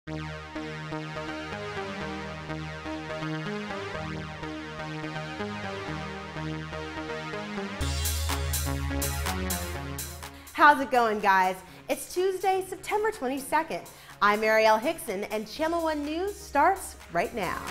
How's it going, guys? It's Tuesday, September 22nd. I'm Arielle Hickson, and Channel One News starts right now.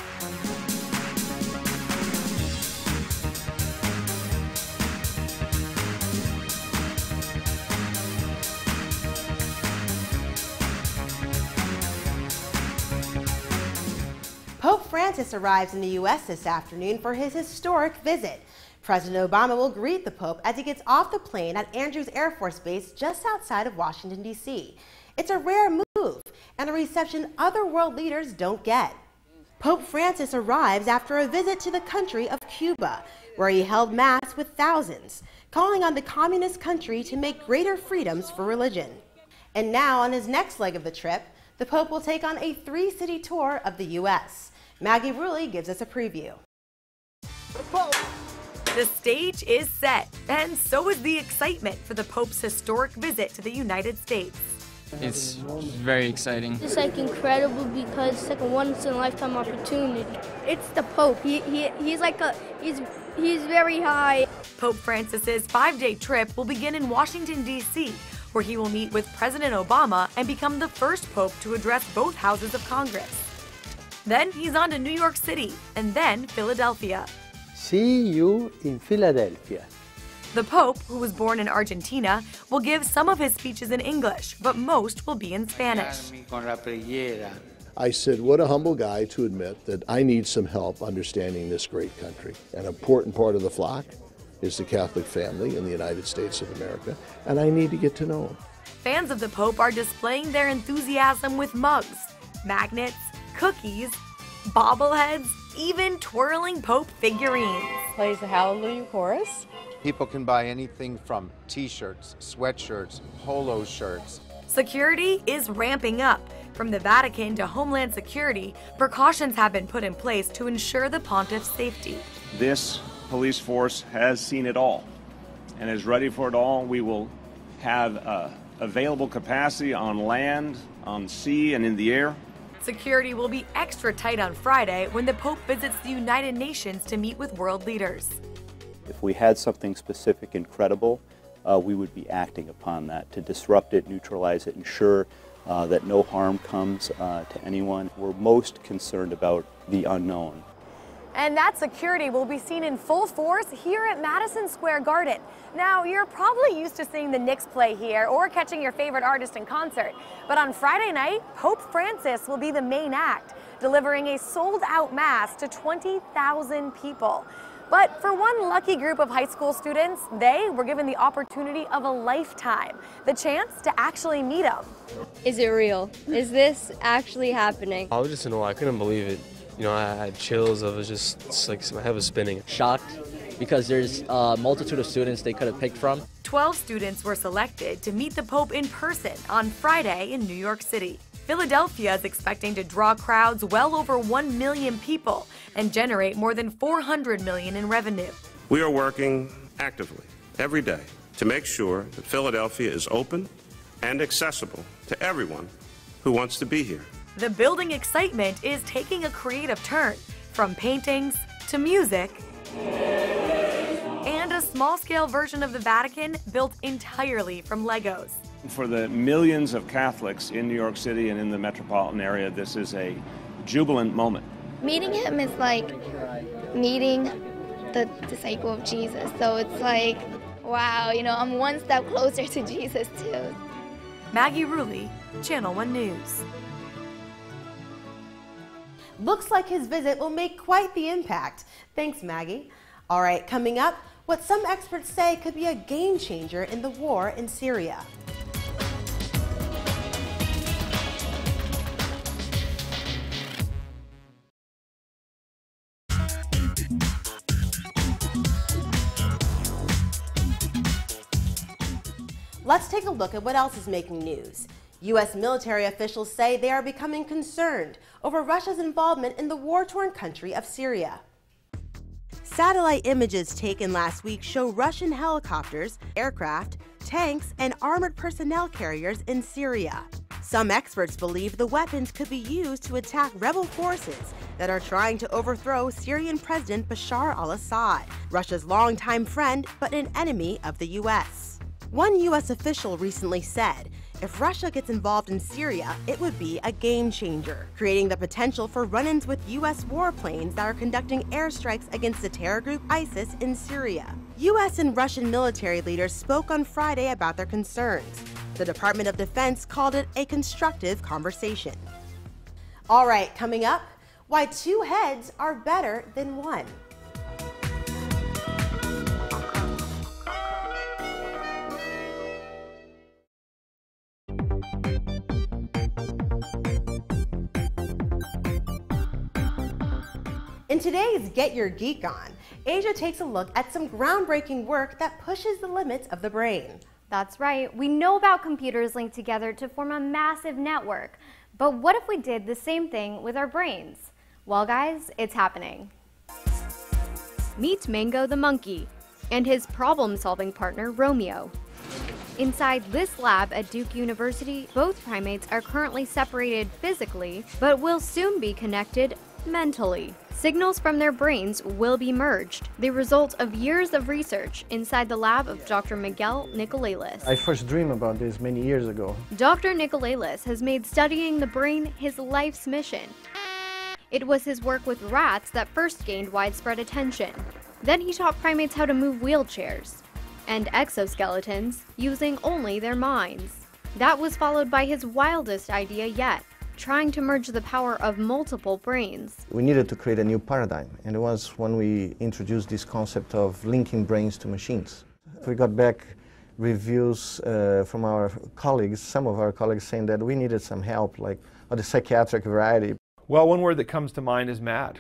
Pope Francis arrives in the U.S. this afternoon for his historic visit. President Obama will greet the Pope as he gets off the plane at Andrews Air Force Base just outside of Washington, D.C. It's a rare move and a reception other world leaders don't get. Pope Francis arrives after a visit to the country of Cuba, where he held Mass with thousands, calling on the communist country to make greater freedoms for religion. And now, on his next leg of the trip, the Pope will take on a 3-city tour of the U.S. Maggie Rulli gives us a preview. The stage is set, and so is the excitement for the Pope's historic visit to the United States. It's very exciting. It's like incredible because it's like a once-in-a-lifetime opportunity. It's the Pope. He's very high. Pope Francis's 5-day trip will begin in Washington, D.C., where he will meet with President Obama and become the first Pope to address both houses of Congress. Then he's on to New York City, and then Philadelphia. See you in Philadelphia. The Pope, who was born in Argentina, will give some of his speeches in English, but most will be in Spanish. I said, what a humble guy to admit that I need some help understanding this great country. An important part of the flock is the Catholic family in the United States of America, and I need to get to know them. Fans of the Pope are displaying their enthusiasm with mugs, magnets, cookies, bobbleheads, even twirling Pope figurines. Plays the Hallelujah Chorus. People can buy anything from t-shirts, sweatshirts, polo shirts. Security is ramping up. From the Vatican to Homeland Security, precautions have been put in place to ensure the pontiff's safety. This police force has seen it all and is ready for it all. We will have available capacity on land, on sea, and in the air. Security will be extra tight on Friday when the Pope visits the United Nations to meet with world leaders. If we had something specific and credible, we would be acting upon that to disrupt it, neutralize it, ensure that no harm comes to anyone. We're most concerned about the unknown. And that security will be seen in full force here at Madison Square Garden. Now, you're probably used to seeing the Knicks play here or catching your favorite artist in concert. But on Friday night, Pope Francis will be the main act, delivering a sold-out Mass to 20,000 people. But for one lucky group of high school students, they were given the opportunity of a lifetime, the chance to actually meet him. Is it real? Is this actually happening? I was just in awe. I couldn't believe it. You know, I had chills. I was just like my head was spinning. Shocked because there's a multitude of students they could have picked from. 12 students were selected to meet the Pope in person on Friday in New York City. Philadelphia is expecting to draw crowds well over 1 million people and generate more than $400 million in revenue. We are working actively every day to make sure that Philadelphia is open and accessible to everyone who wants to be here. The building excitement is taking a creative turn, from paintings to music and a small-scale version of the Vatican built entirely from Legos. For the millions of Catholics in New York City and in the metropolitan area, this is a jubilant moment. Meeting him is like meeting the disciple of Jesus. So it's like, wow, you know, I'm one step closer to Jesus too. Maggie Rulli, Channel One News. Looks like his visit will make quite the impact. Thanks, Maggie. All right, coming up, what some experts say could be a game changer in the war in Syria. Let's take a look at what else is making news. U.S. military officials say they are becoming concerned over Russia's involvement in the war-torn country of Syria. Satellite images taken last week show Russian helicopters, aircraft, tanks, and armored personnel carriers in Syria. Some experts believe the weapons could be used to attack rebel forces that are trying to overthrow Syrian President Bashar al-Assad, Russia's longtime friend but an enemy of the U.S. One U.S. official recently said, if Russia gets involved in Syria, it would be a game changer, creating the potential for run-ins with U.S. warplanes that are conducting airstrikes against the terror group ISIS in Syria. U.S. and Russian military leaders spoke on Friday about their concerns. The Department of Defense called it a constructive conversation. All right, coming up, why 2 heads are better than 1. In today's Get Your Geek On, Asia takes a look at some groundbreaking work that pushes the limits of the brain. That's right. We know about computers linked together to form a massive network. But what if we did the same thing with our brains? Well, guys, it's happening. Meet Mango the monkey and his problem-solving partner, Romeo. Inside this lab at Duke University, both primates are currently separated physically, but will soon be connected mentally. Signals from their brains will be merged, the result of years of research inside the lab of Dr. Miguel Nicolelis. I first dreamed about this many years ago. Dr. Nicolelis has made studying the brain his life's mission. It was his work with rats that first gained widespread attention. Then he taught primates how to move wheelchairs and exoskeletons using only their minds. That was followed by his wildest idea yet, trying to merge the power of multiple brains. We needed to create a new paradigm, and it was when we introduced this concept of linking brains to machines. We got back reviews from our colleagues, some of our colleagues saying that we needed some help, like of the psychiatric variety. Well, one word that comes to mind is mad,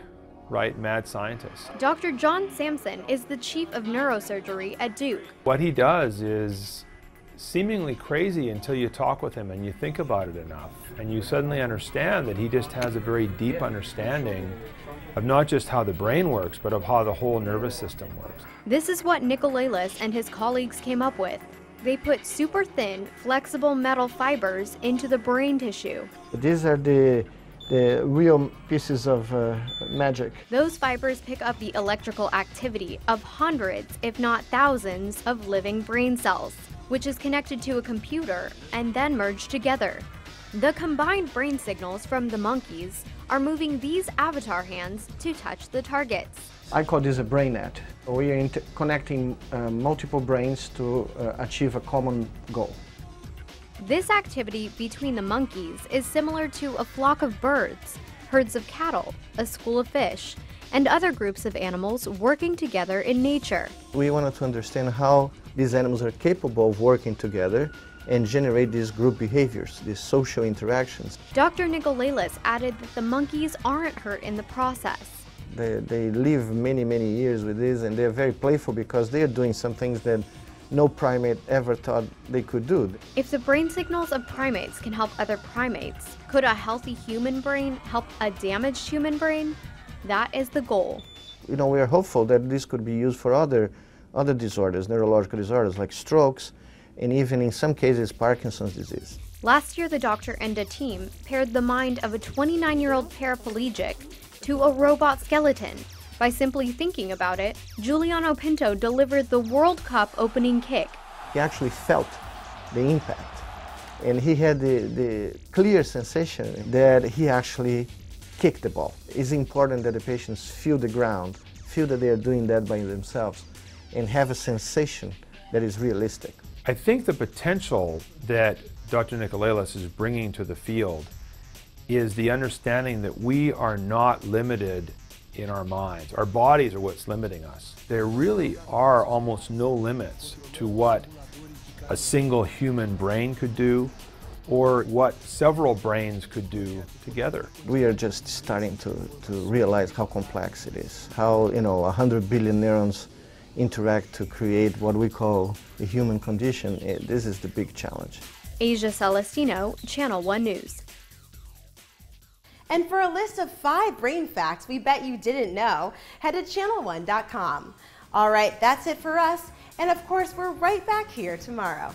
right? Mad scientist. Dr. John Sampson is the chief of neurosurgery at Duke. What he does is seemingly crazy until you talk with him and you think about it enough, and you suddenly understand that he just has a very deep understanding of not just how the brain works, but of how the whole nervous system works. This is what Nicolelis and his colleagues came up with. They put super thin, flexible metal fibers into the brain tissue. These are the real pieces of magic. Those fibers pick up the electrical activity of hundreds, if not thousands, of living brain cells, which is connected to a computer and then merged together. The combined brain signals from the monkeys are moving these avatar hands to touch the targets. I call this a brain net. We are connecting multiple brains to achieve a common goal. This activity between the monkeys is similar to a flock of birds, herds of cattle, a school of fish, and other groups of animals working together in nature. We wanted to understand how these animals are capable of working together and generate these group behaviors, these social interactions. Dr. Nicolelis added that the monkeys aren't hurt in the process. They live many, many years with this, and they're very playful because they're doing some things that no primate ever thought they could do. If the brain signals of primates can help other primates, could a healthy human brain help a damaged human brain? That is the goal. You know, we are hopeful that this could be used for other disorders, neurological disorders like strokes, and even in some cases Parkinson's disease. Last year, the doctor and a team paired the mind of a 29-year-old paraplegic to a robot skeleton. By simply thinking about it, Giuliano Pinto delivered the World Cup opening kick. He actually felt the impact, and he had the clear sensation that he actually kicked the ball. It's important that the patients feel the ground, feel that they are doing that by themselves, and have a sensation that is realistic. I think the potential that Dr. Nicolelis is bringing to the field is the understanding that we are not limited in our minds. Our bodies are what's limiting us. There really are almost no limits to what a single human brain could do or what several brains could do together. We are just starting to realize how complex it is, how 100 billion neurons interact to create what we call the human condition. This is the big challenge. Asia Celestino, Channel 1 News. And for a list of 5 brain facts we bet you didn't know, head to channel1.com. All right, that's it for us. And of course, we're right back here tomorrow.